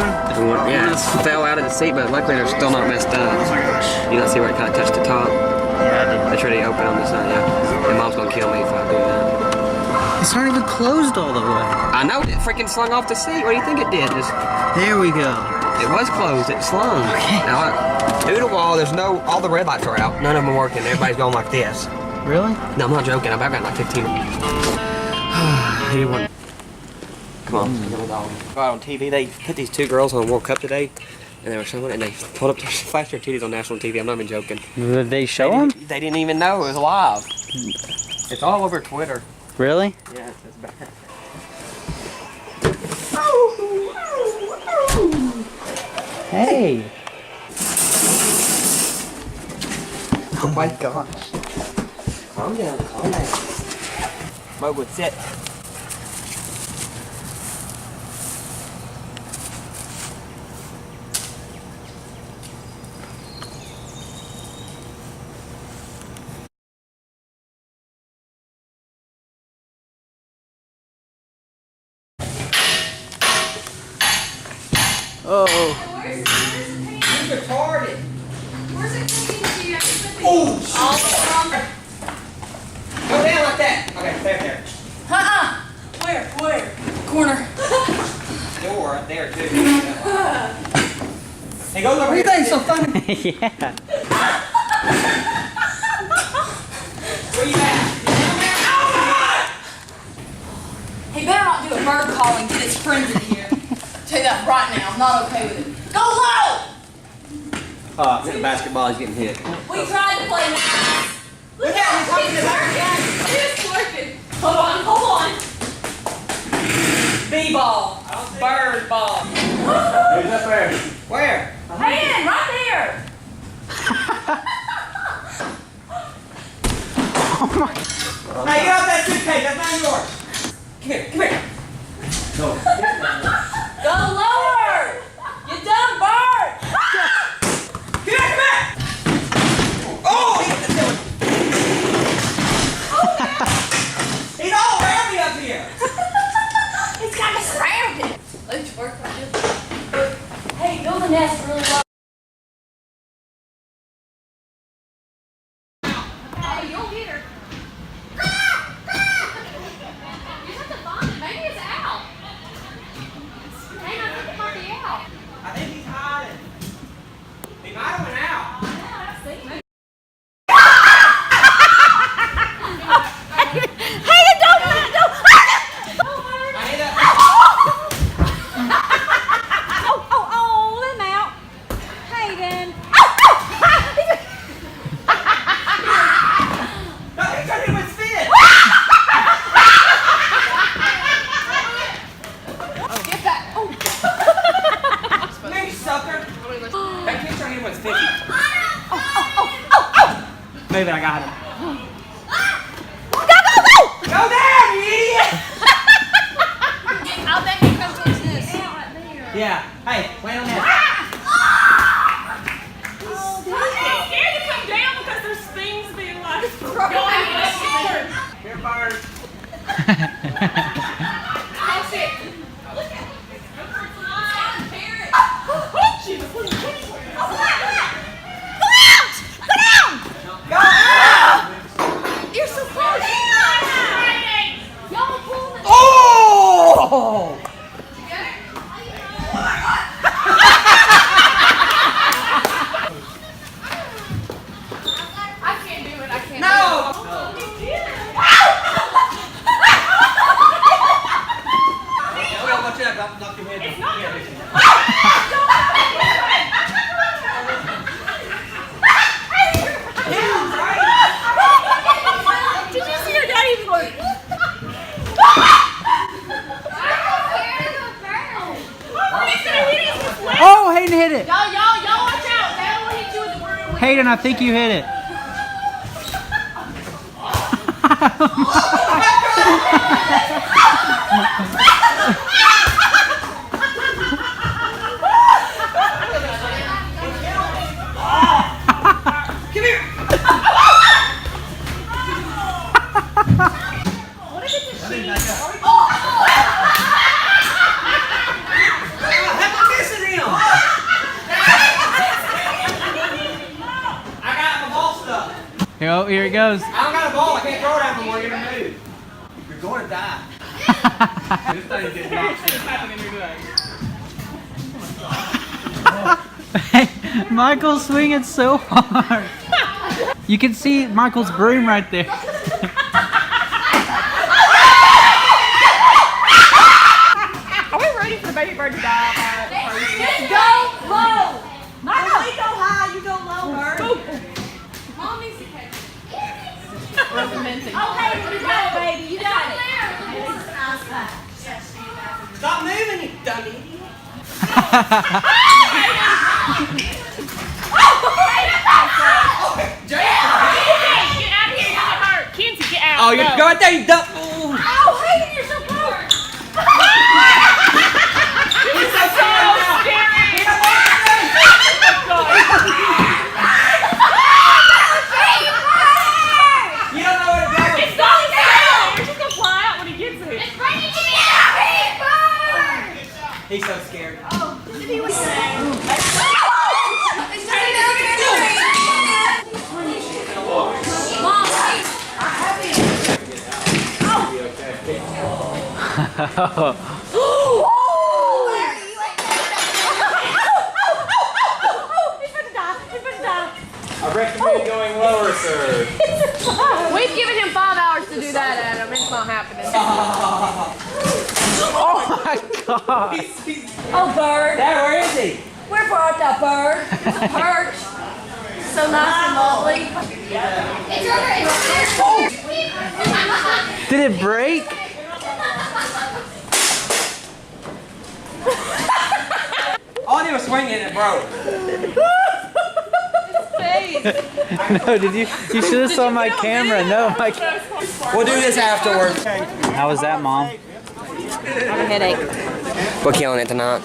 Yeah, it fell out of the seat, but luckily they're still not messed up. Oh my gosh. You don't see where it kind of touched the top? Yeah, It's already open on the side, yeah. And Mom's gonna kill me if I do that. it's not even closed all the way. I know, it freaking slung off the seat. What do you think it did? Just, There we go. it was closed, it slung. Okay. Now, due to wall, there's no, all the red lights are out. None of them are working. Everybody's going like this. Really? No, I'm not joking. I've got like 15 of them. Anyone? Come on. Right on TV, they put these two girls on World Cup today, and they were showing it, and they pulled up, flashed their titties on national TV. I'm not even joking. Did they show them? They didn't even know it was live. It's all over Twitter. Really? Yeah, it's bad. Hey. Oh my gosh. Calm down, calm down. Mogul, sit. Oh. You're retarded. Where's it cooking to you? Oh, go down like that. Okay, there. Where? Corner. Door up there too. Hey, go over What do you here. think so funny? Yeah. Where you at? He better not do a bird call and get his friends in here. Tell you that right now. I'm not okay with it. Go low! Hit the basketball, he's getting hit. We tried to play nice. Look out, out! he's talking He's to working. He's working. Hold on. B-ball. Bird ball. Who's up there? Where? Hand, right there. Hey, get off that suitcase, that's not yours. Come here. No. Go lower. You dumb bird. Come here. Oh, he's all around me up here. He's got me surrounded. Let's work like this. Hey, build the nest really low. Oh, you'll get her. You have to find it. Maybe it's out. Hang on, I think it might be out. I think he's hiding. He might have went out. I've seen it. I need that. Oh, let him out. Hayden. No, he's trying to hit his fin. Get that. Oh. Come here, you sucker. That kid's trying to hit his fin. Move it, I got him. Go down, you idiot! I'll bet you come towards this. Yeah. Hey, land on that. I'm scared to come down because there's things being like going in. Here, bird. I'll sit. Look at it. You're so close. Y'all pull it. Oh! I can't do it. I can't No! do it. Well, watch out, don't knock your head. Did you see your daddy work? Oh, Hayden hit it. Y'all watch out. Dad will hit you with the broom. Hayden, I think you hit it. Come here! What if it's a sheep? How come this is Oh, here it goes. I don't got a ball. I can't throw it out no more. You're gonna move. You're going to die. This thing's getting knocked. Michael's swinging so hard. You can see Michael's broom right there. Are we ready for the baby bird to die? Go low. Michael, we go high, you go low, bird. Mom needs to catch it. Okay, you got it, baby. You got it. Stop moving, you dummy. Get out of here, you get hurt. Kinsey, get out. Oh, you go right there, you dumb. Oh, Hayden, you're so close. It's so scary. You don't know where to go. It's not scary. It's just gonna fly out when he gets it. It's bringing me out here, bird! He's so scared. It's turning out here. Mom, wait. He's gonna die. He's gonna die. I recommend going lower, sir. We've given him 5 hours to do that, Adam. It's not happening. Oh my god. Oh, bird. Dad, where is he? Where brought that bird? It's a perch. So nice and lovely. It's over. It's over. Did it break? All I did was swing it and it broke. No, did you? You should have saw my camera. No, my. We'll do this afterwards. How was that, Mom? I have a headache. We're killing it tonight.